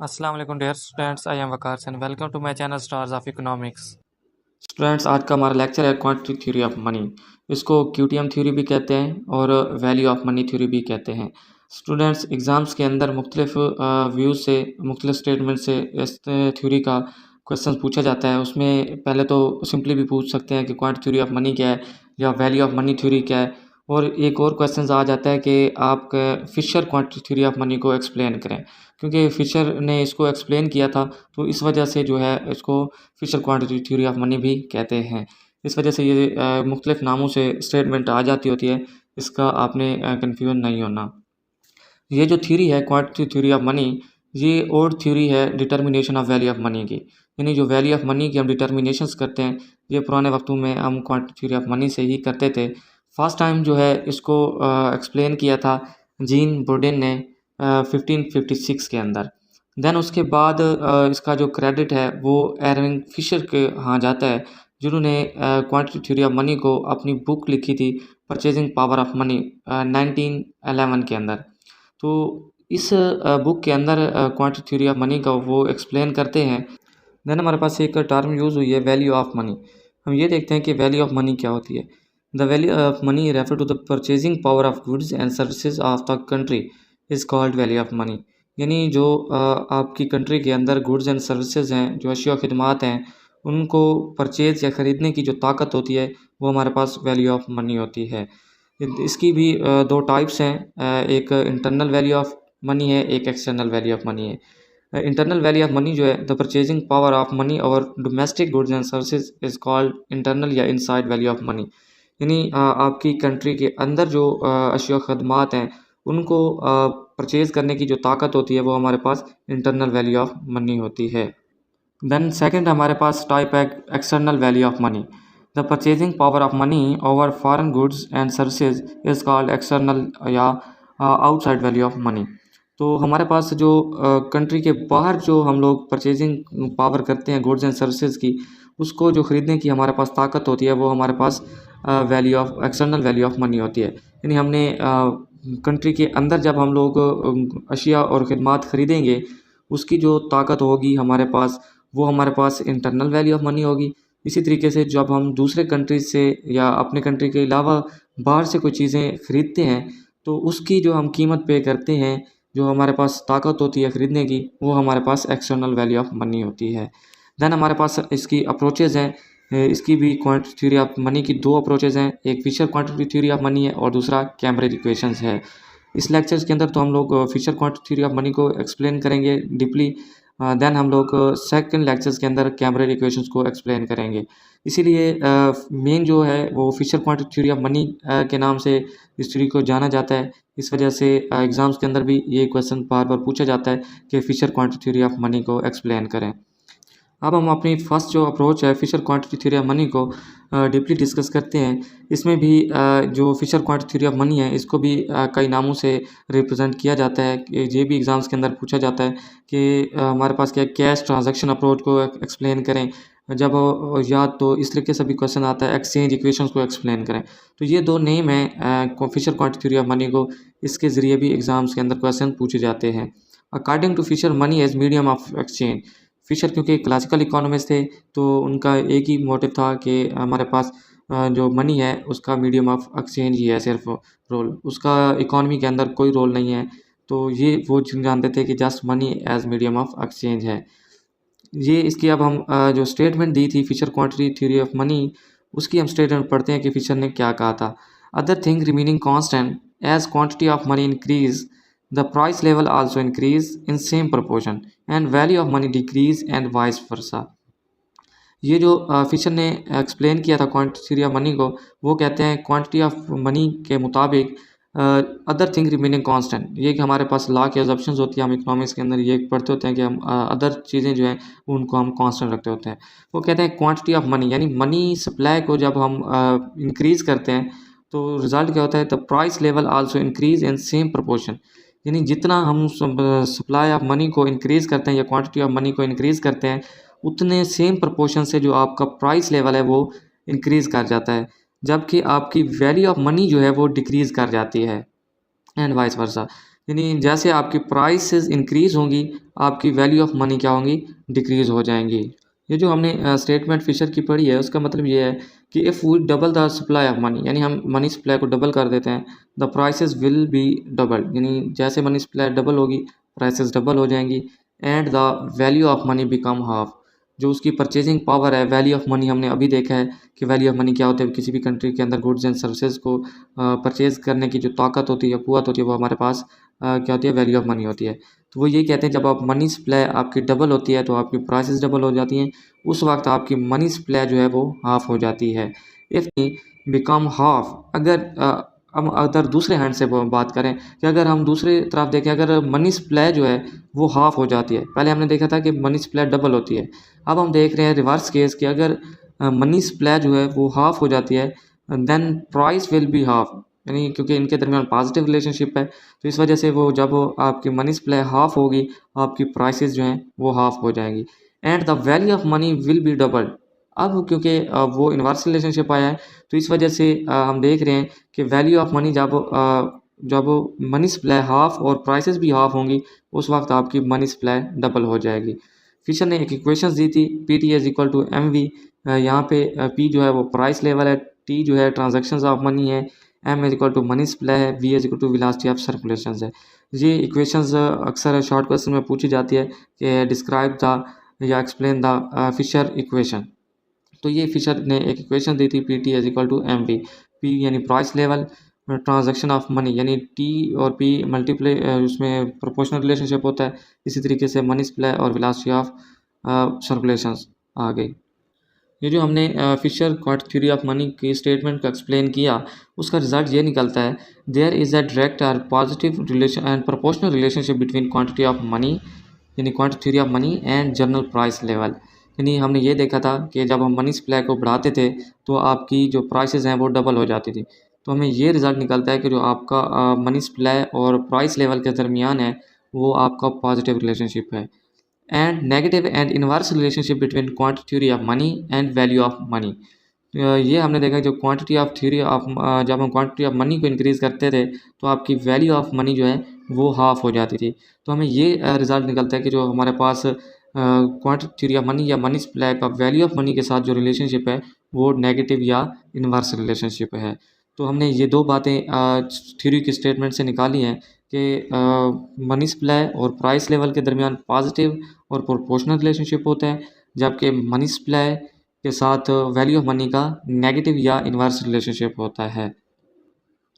अस्सलाम वालेकुम dear students, I am Waqar and welcome to my channel stars of economics. Students, आज का हमारा लेक्चर है क्वांटिटी थ्योरी ऑफ मनी। इसको क्यूटीएम थ्योरी भी कहते हैं और वैल्यू ऑफ मनी थ्योरी भी कहते हैं। स्टूडेंट्स, एग्ज़ाम्स के अंदर मुख्तलिफ व्यूज़ से, मुख्तलिफ स्टेटमेंट से इस थ्योरी का क्वेश्चन पूछा जाता है। उसमें पहले तो सिंपली भी पूछ सकते हैं कि क्वांटिटी थ्योरी ऑफ मनी क्या है या वैल्यू ऑफ मनी थ्योरी क्या है। और एक और क्वेश्चन आ जाता है कि आप Fisher quantity theory of money को एक्सप्लेन करें, क्योंकि फिशर ने इसको एक्सप्लेन किया था, तो इस वजह से जो है इसको Fisher quantity theory of money भी कहते हैं। इस वजह से ये मुख्तलिफ नामों से स्टेटमेंट आ जाती होती है, इसका आपने कन्फ्यूजन नहीं होना। ये जो थ्योरी है क्वांटिटी थ्योरी ऑफ मनी, ये और थ्योरी है determination of value of money की। यानी जो वैल्यू ऑफ मनी की हम डिटर्मिनेशंस करते हैं, ये पुराने वक्तों में हम क्वांटिटी थ्योरी ऑफ मनी से ही करते थे। फर्स्ट टाइम जो है इसको एक्सप्लेन किया था जीन बोर्डेन ने 1556 के अंदर। देन उसके बाद इसका जो क्रेडिट है वो एरविन फिशर के यहाँ जाता है, जिन्होंने क्वांटिटी थ्योरी ऑफ मनी को अपनी बुक लिखी थी परचेजिंग पावर ऑफ मनी 1911 के अंदर। तो इस बुक के अंदर क्वांटिटी थ्योरी ऑफ मनी का वो एक्सप्लेन करते हैं। देन हमारे पास एक टर्म यूज़ हुई है वैल्यू ऑफ मनी। हम ये देखते हैं कि वैल्यू ऑफ मनी क्या होती है। The value of money refer to the purchasing power of goods and services of the country is called value of money. यानी जो आपकी कंट्री के अंदर गुड्स एंड सर्विसेज हैं, जो अशिया खिदमात हैं, उनको परचेज या ख़रीदने की जो ताकत होती है वो हमारे पास वैल्यू ऑफ मनी होती है। इसकी भी दो टाइप्स हैं, एक इंटरनल वैल्यू ऑफ मनी है, एक एक्सटर्नल वैल्यू ऑफ मनी है। इंटरनल वैल्यू ऑफ मनी जो है, the purchasing power of money और domestic goods and services is called internal या इनसाइड वैल्यू ऑफ मनी। यानी आपकी कंट्री के अंदर जो अशिया खदमात हैं, उनको परचेज़ करने की जो ताकत होती है वो हमारे पास इंटरनल वैल्यू ऑफ मनी होती है। देन सेकंड हमारे पास टाइप है external value of money. The purchasing power of money over foreign goods and services is called external या आउटसाइड वैल्यू ऑफ मनी। तो हमारे पास जो कंट्री के बाहर जो हम लोग परचेजिंग पावर करते हैं गुड्स एंड सर्विसेज की, उसको जो ख़रीदने की हमारे पास ताकत होती है वो हमारे पास value of external value of money होती है। यानी हमने कंट्री के अंदर जब हम लोग अशिया और ख़िदमात ख़रीदेंगे, उसकी जो ताकत होगी हमारे पास, वो हमारे पास इंटरनल वैल्यू ऑफ मनी होगी। इसी तरीके से जब हम दूसरे कंट्रीज से या अपने कंट्री के अलावा बाहर से कोई चीज़ें ख़रीदते हैं, तो उसकी जो हम कीमत पे करते हैं, जो हमारे पास ताकत होती है ख़रीदने की, वो हमारे पास एक्सटर्नल वैल्यू ऑफ मनी होती है। देन हमारे पास इसकी अप्रोचेज़ हैं। इसकी भी क्वांटिटी थ्योरी ऑफ मनी की दो अप्रोचेज़ हैं, एक Fisher quantity theory of money है और दूसरा कैम्ब्रिज इक्वेशंस है। इस लेक्चर्स के अंदर तो हम लोग Fisher quantity theory of money को एक्सप्लेन करेंगे डीपली। देन हम लोग सेकंड लेक्चर्स के अंदर कैम्ब्रिज इक्वेशंस को एक्सप्लेन करेंगे। इसीलिए मेन जो है वो Fisher quantity theory of money के नाम से इस थ्योरी को जाना जाता है। इस वजह से एग्ज़ाम्स के अंदर भी ये क्वेश्चन बार बार पूछा जाता है कि Fisher quantity theory of money को एक्सप्लेन करें। अब हम अपनी फर्स्ट जो अप्रोच है Fisher quantity theory of money को डीपली डिस्कस करते हैं। इसमें भी जो Fisher quantity theory of money है, इसको भी कई नामों से रिप्रेजेंट किया जाता है। ये भी एग्ज़ाम्स के अंदर पूछा जाता है कि हमारे पास क्या कैश ट्रांजैक्शन अप्रोच को एक्सप्लेन करें, जब या तो इस तरीके से भी क्वेश्चन आता है एक्सचेंज इक्वेशंस को एक्सप्लेन करें। तो ये दो नेम हैं Fisher quantity theory of money को, इसके ज़रिए भी एग्ज़ाम्स के अंदर क्वेश्चन पूछे जाते हैं। According to Fisher money as medium of exchange. Fisher क्योंकि क्लासिकल इकोनॉमिस्ट थे, तो उनका एक ही मोटिव था कि हमारे पास जो मनी है उसका मीडियम ऑफ एक्सचेंज ही है सिर्फ रोल, उसका इकोनॉमी के अंदर कोई रोल नहीं है। तो ये वो जानते थे कि just money as medium of exchange है। ये इसकी अब हम जो स्टेटमेंट दी थी Fisher quantity theory of money, उसकी हम स्टेटमेंट पढ़ते हैं कि फिशर ने क्या कहा था। Other thing remaining constant as quantity of money increase, the price level also increase in same proportion and value of money decrease and vice versa. ये जो फिशर ने एक्सप्लेन किया था क्वांटिटी थ्योरी ऑफ मनी को, वो कहते हैं quantity of money के मुताबिक अदर थिंग रिमेनिंग कांस्टेंट। ये कि हमारे पास लॉ की अजम्पशंस होती है, हम इकोनॉमिक्स के अंदर ये पढ़ते होते हैं कि हम अदर चीज़ें जो हैं उनको हम कांस्टेंट रखते होते हैं। वो कहते हैं क्वांटिटी ऑफ मनी, यानी मनी सप्लाई को जब हम इंक्रीज़ करते हैं, तो रिज़ल्ट क्या होता है, the price level also increase in same proportion. यानी जितना हम सप्लाई ऑफ मनी को इंक्रीज़ करते हैं या क्वांटिटी ऑफ मनी को इंक्रीज़ करते हैं, उतने सेम प्रोपोर्शन से जो आपका प्राइस लेवल है वो इंक्रीज़ कर जाता है, जबकि आपकी वैल्यू ऑफ मनी जो है वो डिक्रीज़ कर जाती है, एंड वाइस वर्सा। यानी जैसे आपकी प्राइसेस इंक्रीज होंगी, आपकी वैल्यू ऑफ मनी क्या होंगी, डिक्रीज हो जाएंगी। ये जो हमने स्टेटमेंट फिशर की पढ़ी है, उसका मतलब ये है कि if we double the supply of money, यानी हम मनी सप्लाई को डबल कर देते हैं, the prices will be double, यानी जैसे मनी सप्लाई डबल होगी, प्राइसेस डबल हो जाएंगी, and the value of money become half. जो उसकी परचेजिंग पावर है, वैल्यू ऑफ मनी, हमने अभी देखा है कि वैल्यू ऑफ मनी क्या होता है। किसी भी कंट्री के अंदर गुड्स एंड सर्विसेज को परचेज करने की जो ताकत होती है, कुव्वत होती है, वो हमारे पास क्या होती है, वैल्यू ऑफ मनी होती है। तो वो यही कहते हैं, जब आप मनी सप्लाई आपकी डबल होती है तो आपकी प्राइसेस डबल हो जाती हैं, उस वक्त आपकी मनी सप्लाई जो है वो हाफ हो जाती है। इफ़ बिकम हाफ, हम अगर दूसरे हैंड से बात करें कि अगर हम दूसरी तरफ देखें, अगर मनी सप्लाई जो है वो हाफ हो जाती है, पहले हमने देखा था कि मनी सप्लाई डबल होती है, अब हम देख रहे हैं रिवर्स केस कि अगर मनी सप्लाई जो है वो हाफ हो जाती है, then price will be half, यानी क्योंकि इनके दरमियान पॉजिटिव रिलेशनशिप है, तो इस वजह से वो जब आपकी मनी सप्लाई हाफ होगी, आपकी प्राइसेस जो हैं वो हाफ हो जाएंगी, and the value of money will be double. अब क्योंकि वो इन्वर्स रिलेशनशिप आया है, तो इस वजह से हम देख रहे हैं कि वैल्यू ऑफ मनी जब मनी सप्लाई हाफ और प्राइसेस भी हाफ होंगी, उस वक्त आपकी मनी सप्लाई डबल हो जाएगी। फिशर ने एक इक्वेशंस दी थी, P T is equal to M V. यहाँ पे पी जो है वो प्राइस लेवल है, टी जो है ट्रांजेक्शन्स ऑफ मनी है, M is equal to money supply है, V is equal to velocity of circulation है। ये इक्वेशंस अक्सर शॉर्ट क्वेश्चन में पूछी जाती है कि डिस्क्राइब द या एक्सप्लेन द फिशर इक्वेशन। तो ये फिशर ने एक इक्वेशन दी थी, P T is equal to M V. P यानी price level, transaction of money, यानी टी और पी मल्टीप्लाई, उसमें प्रोपोर्शनल रिलेशनशिप होता है। इसी तरीके से मनी सप्लाई और वेलोसिटी ऑफ सर्कुलेशंस आ गई। ये जो हमने Fisher quantity theory of money की स्टेटमेंट को एक्सप्लेन किया, उसका रिजल्ट ये निकलता है, देयर इज़ अ डायरेक्ट और positive relation and proportional relationship between quantity of money, यानी quantity theory of money and general price level. यानी हमने ये देखा था कि जब हम मनी सप्लाई को बढ़ाते थे तो आपकी जो प्राइसेस हैं वो डबल हो जाती थी। तो हमें ये रिज़ल्ट निकलता है कि जो आपका मनी सप्लाई और प्राइस लेवल के दरमियान है, वो आपका पॉजिटिव रिलेशनशिप है। And negative and inverse relationship between quantity theory of money and value of money. ये हमने देखा जो क्वांटिटी ऑफ थ्योरी ऑफ जब हम क्वांटिटी ऑफ मनी को इंक्रीज़ करते थे, तो आपकी वैल्यू ऑफ मनी जो है वो हाफ हो जाती थी। तो हमें ये रिज़ल्ट निकलता है कि जो हमारे पास क्वांटिटी थ्योरी ऑफ मनी या मनी सप्लाई का वैल्यू ऑफ मनी के साथ जो रिलेशनशिप है, वो नेगेटिव या इनवर्स रिलेशनशिप है। तो हमने ये दो बातें थ्योरी की स्टेटमेंट से निकाली हैं कि मनी सप्लाई और प्राइस लेवल के दरमियान पॉजिटिव और प्रोपोर्शनल रिलेशनशिप होता है, जबकि मनी सप्लाई के साथ वैल्यू ऑफ मनी का नेगेटिव या इनवर्स रिलेशनशिप होता है।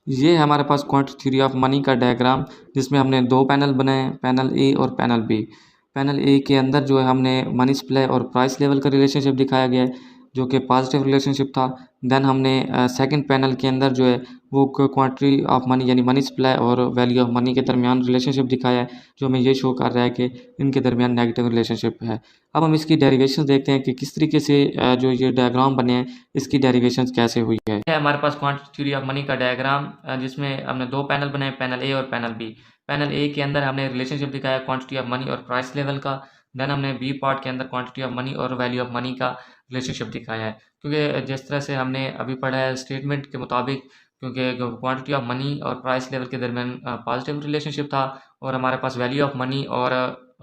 ये है हमारे पास क्वांटिटी थ्योरी ऑफ मनी का डायग्राम, जिसमें हमने दो पैनल बनाए हैं, पैनल ए और पैनल बी। पैनल ए के अंदर जो है हमने मनी सप्लाई और प्राइस लेवल का रिलेशनशिप दिखाया गया है, जो कि पॉजिटिव रिलेशनशिप था। देन हमने सेकंड पैनल के अंदर जो है वो क्वांटिटी ऑफ मनी यानी मनी सप्लाई और वैल्यू ऑफ मनी के दरमियान रिलेशनशिप दिखाया है, जो हमें ये शो कर रहा है कि इनके दरमियान नेगेटिव रिलेशनशिप है। अब हम इसकी डेरिवेशन देखते हैं कि किस तरीके से जो ये डायग्राम बने हैं, इसकी डेरिवेशन कैसे हुई है। हमारे पास क्वांटिटी थ्योरी ऑफ मनी का डायग्राम, जिसमें हमने दो पैनल बनाए, पैनल ए और पैनल बी। पैनल ए के अंदर हमने रिलेशनशिप दिखाया क्वांटिटी ऑफ मनी और प्राइस लेवल का। देन हमने बी पार्ट के अंदर क्वांटिटी ऑफ मनी और वैल्यू ऑफ मनी का रिलेशनशिप दिखाया है। क्योंकि जिस तरह से हमने अभी पढ़ा है स्टेटमेंट के मुताबिक, क्योंकि क्वांटिटी ऑफ मनी और प्राइस लेवल के दरमियान पॉजिटिव रिलेशनशिप था, और हमारे पास वैल्यू ऑफ मनी और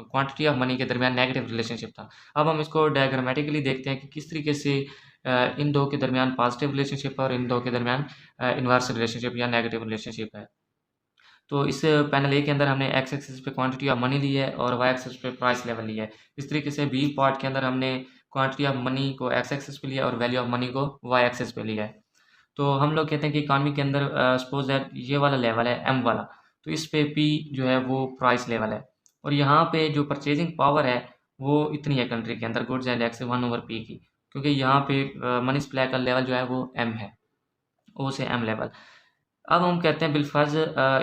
क्वांटिटी ऑफ मनी के दरमियान नेगेटिव रिलेशनशिप था। अब हम इसको डायग्रामेटिकली देखते हैं कि किस तरीके से इन दो के दरमियान पॉजिटिव रिलेशनशिप है और इन दो के दरमियान इनवर्स रिलेशनशिप या नेगेटिव रिलेशनशिप है। तो इस पैनल ए के अंदर हमने एक्स एक्सिस पे क्वांटिटी ऑफ मनी ली है और वाई एक्सिस पे प्राइस लेवल लिया है। इस तरीके से बी पार्ट के अंदर हमने क्वांटिटी ऑफ मनी को एक्स एक्सिस पे लिया और वैल्यू ऑफ मनी को वाई एक्सिस पे लिया है। तो हम लोग कहते हैं कि इकॉनमी के अंदर सपोज दैट ये वाला लेवल है एम वाला, तो इस पे पी जो है वो प्राइस लेवल है, और यहाँ पे जो परचेजिंग पावर है वो इतनी है कंट्री के अंदर, गुड्स एंड एक्स 1/p की, क्योंकि यहाँ पे मनी सप्लाई का लेवल जो है वो एम है, ओ से एम लेवल। अब हम कहते हैं बिलफर्ज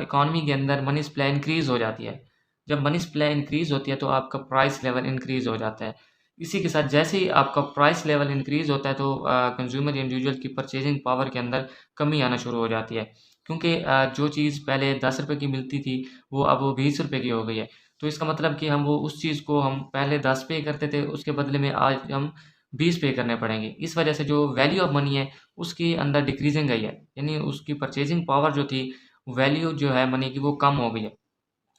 इकॉनमी के अंदर मनी सप्लाई इंक्रीज़ हो जाती है। जब मनी सप्लाई इंक्रीज़ होती है तो आपका प्राइस लेवल इंक्रीज़ हो जाता है। इसी के साथ जैसे ही आपका प्राइस लेवल इंक्रीज़ होता है तो कंज्यूमर इंडिविजुअल की परचेजिंग पावर के अंदर कमी आना शुरू हो जाती है, क्योंकि जो चीज़ पहले 10 रुपये की मिलती थी वो अब 20 रुपये की हो गई है। तो इसका मतलब कि हम वो उस चीज़ को हम पहले 10 पे करते थे, उसके बदले में आज हम 20 पे करने पड़ेंगे। इस वजह से जो वैल्यू ऑफ मनी है उसके अंदर डिक्रीजिंग गई है, यानी उसकी परचेजिंग पावर जो थी, वैल्यू जो है मनी की वो कम हो गई है।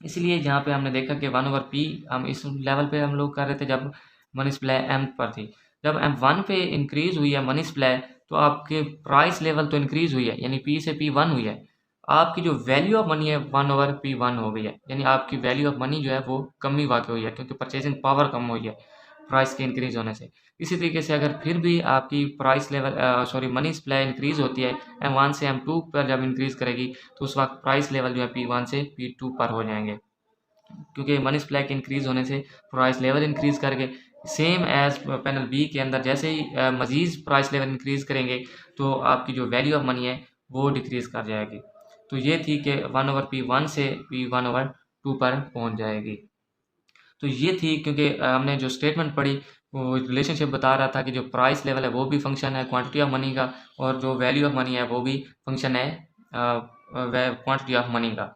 इसलिए यहाँ पे हमने देखा कि 1/p हम इस लेवल पे हम लोग कर रहे थे जब मनी सप्लाई m पर थी। जब m1 पे इंक्रीज़ हुई है मनी सप्लाई, तो आपके प्राइस लेवल तो इंक्रीज़ हुई है, यानी p से p1 हुई है। आपकी जो वैल्यू ऑफ मनी है 1/p1 हो गई है, यानी आपकी वैल्यू ऑफ मनी जो है वो कमी वाक़ई हुई है, क्योंकि परचेजिंग पावर कम हुई है प्राइस के इंक्रीज़ होने से। इसी तरीके से अगर फिर भी आपकी price level money supply increase होती है, m1 से m2 पर जब इंक्रीज़ करेगी, तो उस वक़्त प्राइस लेवल जो है p1 से p2 पर हो जाएँगे। क्योंकि मनी सप्लाई के इंक्रीज़ होने से प्राइस लेवल इंक्रीज़ करके सेम एज़ पैनल बी के अंदर जैसे ही मज़ीद प्राइस लेवल इंक्रीज़ करेंगे, तो आपकी जो वैल्यू ऑफ मनी है वो डिक्रीज़ कर जाएगी। तो ये थी कि 1/p1 से p1/2 पर पहुंच जाएगी। तो ये थी, क्योंकि हमने जो स्टेटमेंट पढ़ी वो रिलेशनशिप बता रहा था कि जो प्राइस लेवल है वो भी फंक्शन है क्वांटिटी ऑफ मनी का, और जो वैल्यू ऑफ मनी है वो भी फंक्शन है क्वांटिटी ऑफ मनी का।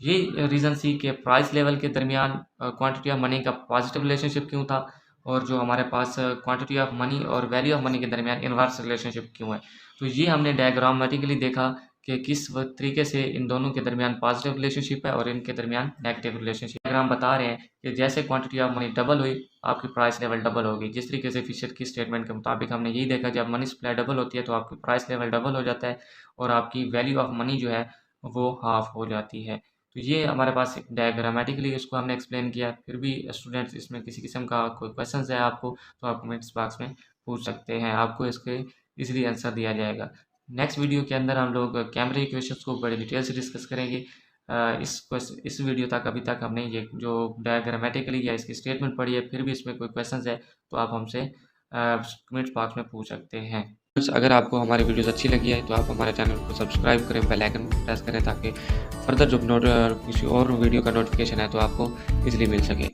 ये रीज़न थी कि प्राइस लेवल के दरमियान क्वांटिटी ऑफ मनी का पॉजिटिव रिलेशनशिप क्यों था, और जो हमारे पास क्वांटिटी ऑफ मनी और वैल्यू ऑफ मनी के दरमियान इन्वर्स रिलेशनशिप क्यों है। तो ये हमने डायग्रामेटिकली देखा कि किस तरीके से इन दोनों के दरमियान पॉजिटिव रिलेशनशिप है और इनके दरमियान नेगेटिव रिलेशनशिप। डायग्राम बता रहे हैं कि जैसे क्वांटिटी ऑफ मनी डबल हुई, आपकी प्राइस लेवल डबल होगी। जिस तरीके से फिशर की स्टेटमेंट के मुताबिक हमने यही देखा, जब मनी सप्लाई डबल होती है तो आपकी प्राइस लेवल डबल हो जाता है और आपकी वैल्यू ऑफ मनी जो है वो हाफ हो जाती है। तो ये हमारे पास डायग्रामेटिकली इसको हमने एक्सप्लेन किया। फिर भी स्टूडेंट्स इसमें किसी किस्म का कोई क्वेश्चंस है आपको, तो आप कमेंट्स बॉक्स में पूछ सकते हैं, आपको इसके इजीली आंसर दिया जाएगा। नेक्स्ट वीडियो के अंदर हम लोग कैमरे इक्वेशंस को बड़े डिटेल से डिस्कस करेंगे। इस वीडियो तक अभी तक हमने ये जो डायग्रामेटिकली या इसकी स्टेटमेंट पढ़ी है, फिर भी इसमें कोई क्वेश्चंस है तो आप हमसे कमेंट्स बॉक्स में पूछ सकते हैं। अगर आपको हमारी वीडियोस अच्छी लगी है तो आप हमारे चैनल को सब्सक्राइब करें, बेल आइकन प्रेस करें, ताकि फर्दर जो किसी और वीडियो का नोटिफिकेशन है तो आपको इजीली मिल सके।